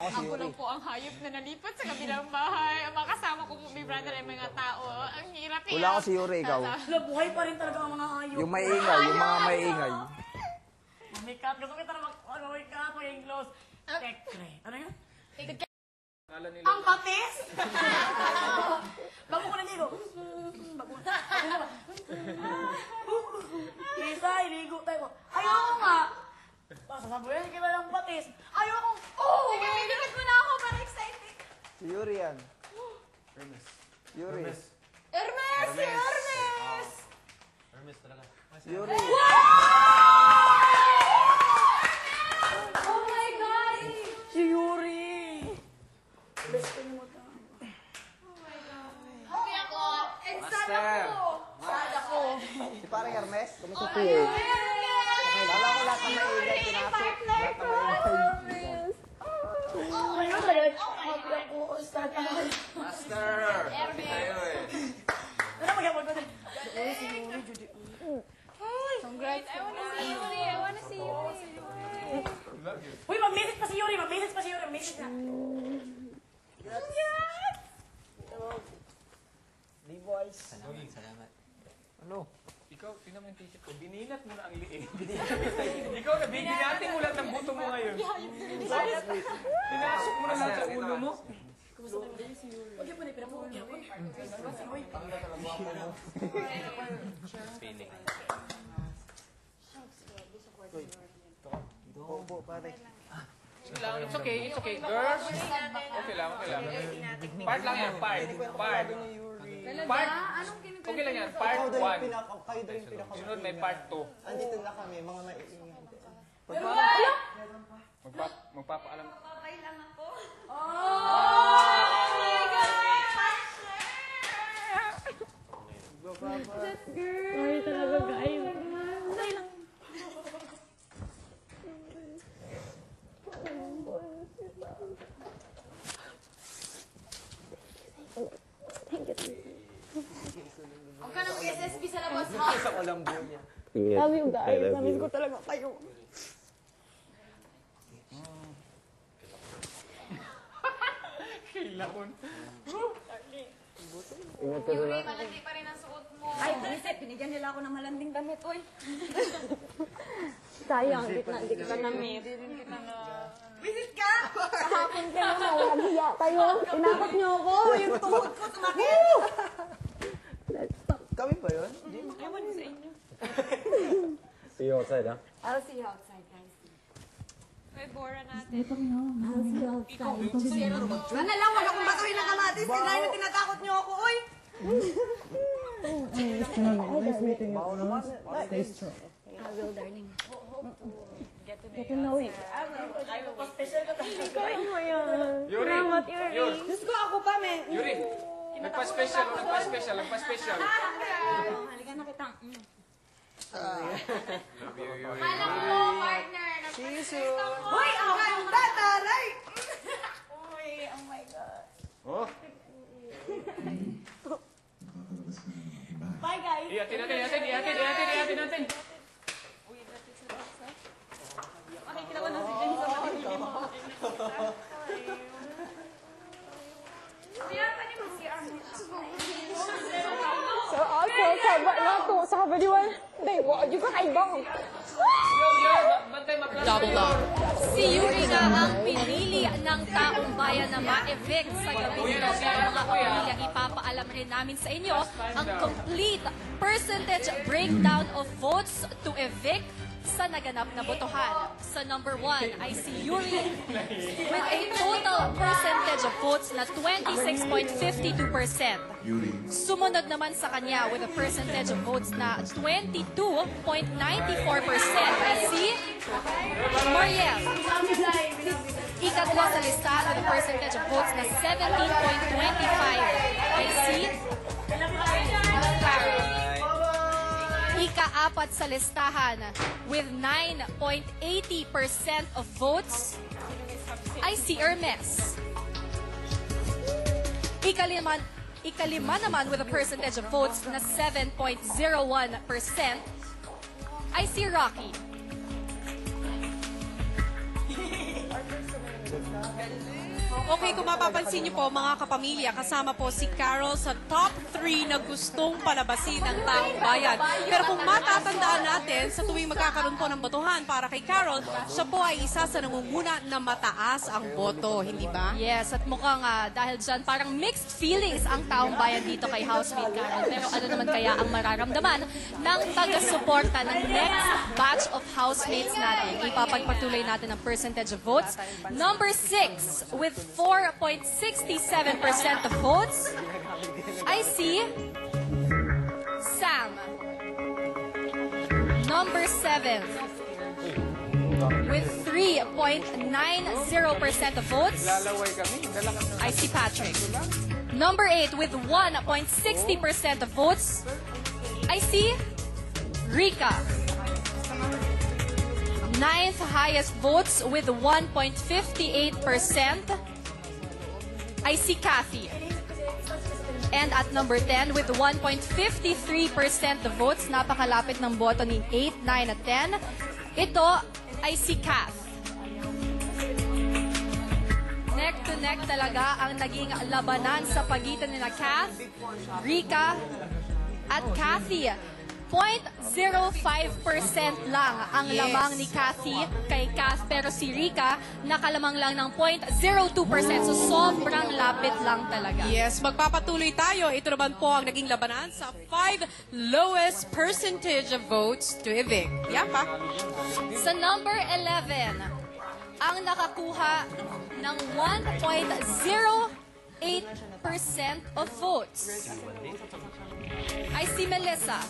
Ako lang po ang hayop na nalipat sa kabilang bahay. Ang mga kasama ko po, may brother ay mga tao. Ang hirap yan. Wala ko si Yuri, ikaw. Buhay pa rin talaga ang mga hayop. Yung may ingay, yung mga may ingay. Make up, gusto kita na mag-make up, maging close. Tekre. Ano yun? Ang patis? Bago ko na ligo. Bago na. Lisa, iligo tayo. Ayoko nga. Sasabihin kita ng patis. Ayoko. Nagkakilipit mo na ako para excited. Si Yuri yan. Yuri. Hermes! Si Hermes! Hermes talaga. Si Yuri. Oh my God! Si Yuri. Best friend mo ka. Happy ako! Excited ako! Sad ako. Si parang Hermes. Kumusta po? Hermes! Wala ko lahat ng maingay. Pinasok. Lahat ng maingay. Ayun, talaga. Happy ako. Sad ako. Master! Happy tayo eh. Ano mag-apag ko din? Si Yuri, Judy. Congrats! I wanna see Yuri! I wanna see Yuri! Uy, mag-message pa si Yuri. Mag-message pa si Yuri. Mag-message na. Yes! D-boys. Salamat. Ano? Ikaw, tingnan mo yung t-shirt ko. Bininat mo na ang liig. Ikaw, binating mo lang ng buto mo ngayon. Pinasok mo na lang sa ulo mo. Huwag yung panay, pinapuhog yan. Feeling. Bobo, pare. It's okay, it's okay. Girls, okay lang, okay lang. Part lang yan, part. Part. Part. Okay lang yan, part 1. Kayo daw yung pinaka... Sunod may part 2. Andito na kami, mga maiingay. Magpapaalam. Babay lang ako. Oh my God! That's good! Sorry talaga, guys. Huwag ka na mag-SSB sa labas, ha? Sa Colombo niya. Love you, guys. Namiss ko talaga kayo. Kailangan. Yuri, malandi pa rin ang suot mo. Ay, isip. Pinigyan nila ako ng malanding damit, oy. Sayang, di kita na-meet. Visit ka! Kahapon kayo, naghiya tayo. Tinakot niyo ako. Yung tuhod ko sumakit. Kami ba yun? Ewan sa inyo. See you outside, ha? I'll see you outside, guys. May bora natin. I'll see you outside. Wala na lang, wag akong batuhin ng kamatis. Kinain na tinatakot niyo ako, oy. Nice meeting you. Stay strong. I will, darling. Get to know you. I will. Pa-special ka talaga. Yuri! Yuri! Diyos ko, ako pa, men. Yuri! Nagpa-special, nagpa-special, nagpa-special. Halika na kita. Love you, Yuri. Alam mo, partner. See you soon. Hoy, ang ganda, taray! Uy, oh my God. Oh! Bye, guys. Ihatin natin. Makikita ko na si Jen sa makikinig mo. So ako, sabat na to. Sabi di wan. Day, wag yung kakaibang. Double up. Si Yuri nga ang pinili ng taong bayan na ma-evict sa gabi nito. Pero mga pamilya, ipapaalam rin namin sa inyo ang complete percentage breakdown of votes to evict sa naganap na botohan. Sa number 1 ay si Yuri with a total percentage of votes na 26.52%. Sumunod naman sa kanya with a percentage of votes na 22.94% ay si Mariel. Ikatlo sa listahan with a percentage of votes na 17.25 ay si Ika-apat sa listahan with 9.80% of votes ay si Hermes. Ikalima naman with a percentage of votes na 7.01% ay si Rocky. Okay, kung mapapansin niyo po mga kapamilya, kasama po si Carol sa top 3 na gustong palabasin ng taong bayan. Pero kung matatandaan natin, sa tuwing magkakaroon po ng botohan para kay Carol, siya po ay isa sa nangunguna na mataas ang boto, hindi ba? Yes, at mukhang dahil dyan, parang mixed feelings ang taong bayan dito kay housemate Carol. Pero ano naman kaya ang mararamdaman ng taga-suporta ng next batch of housemates natin? Ipapagpatuloy natin ang percentage of votes. Number 6, with 4.67% of votes, I see Sam. Number 7, with 3.90% of votes, Lalaway kami. I see Patrick. Number 8, with 1.60% of votes, I see Rika. 9th highest votes with 1.58%, I see Kathy. And at number 10, with 1.53% of votes, napakalapit ng boto ni 8, 9 at 10, ito, I see Kath. Neck to neck talaga ang naging labanan sa pagitan nila Kath, Rika, at Kathy. 0.05% lang ang lamang ni Kathy kay Kath, pero si Rika nakalamang lang ng 0.02%. So sobrang lapit lang talaga. Yes, magpapatuloy tayo. Ito naman po ang naging labanan sa 5 lowest percentage of votes to evict. Yan pa. Sa number 11, ang nakakuha ng 1.08% of votes, I see Melissa.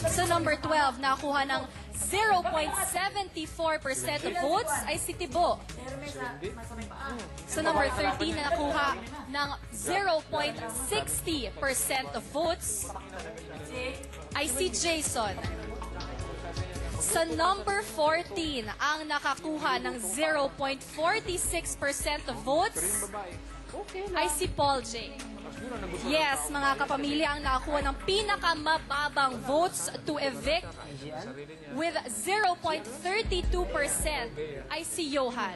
Sa number 12, nakakuha ng 0.74% of votes, ay si Tibo. Sa number 13, na nakuha ng 0.60% of votes, ay si Jason. Sa number 14, ang nakakuha ng 0.46% of votes, ay si Paul J. Yes, mga kapamilya, ang nakakuha ng pinakamababang votes to evict with 0.32% ay si Johan.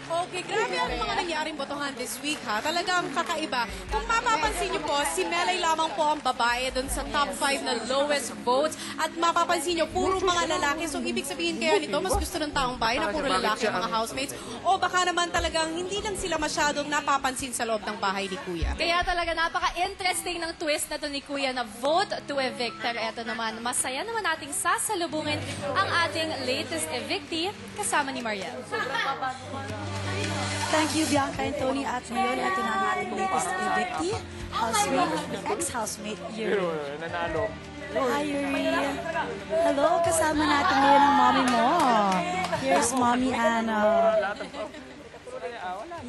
Okay, grabe ang mga nangyaring botohan this week, ha? Talagang kakaiba. Kung mapapansin niyo po, si Melay lamang po ang babae dun sa top 5 na lowest votes. At mapapansin niyo, puro mga lalaki. So, ibig sabihin kaya nito, mas gusto ng taong bayan na puro lalaki ang mga housemates. O baka naman talagang hindi lang sila masyadong napapansin sa loob ng bahay ni Kuya. Kaya talaga napaka-interesting ng twist na to ni Kuya na vote to evict. Pero eto naman, masaya naman nating sasalubungin ang ating latest evictee kasama ni Mariel. Thank you, Bianca and Tony. At ngayon, ito na ang ating latest evictee, housemate, ex-housemate, Yuri. Nanalo. Hi, Yuri. Hello, kasama natin ngayon ang mommy mo. Here's Mommy Anna.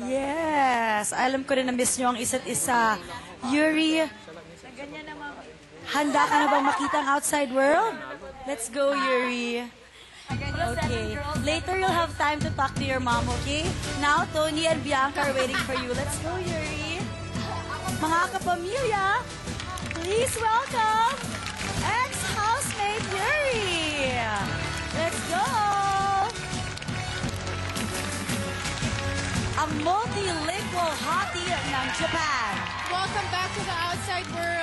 Yes, alam ko rin na miss nyo ang isa't isa. Yuri, handa ka na bang makita ang outside world? Let's go, Yuri. Okay. Later, you'll have time to talk to your mom, okay? Now, Tony and Bianca are waiting for you. Let's go, Yuri. Mga kapamilya, please welcome ex-housemate Yuri. Let's go! Ang multilingual hottie ng Japan. Welcome back to the outside world.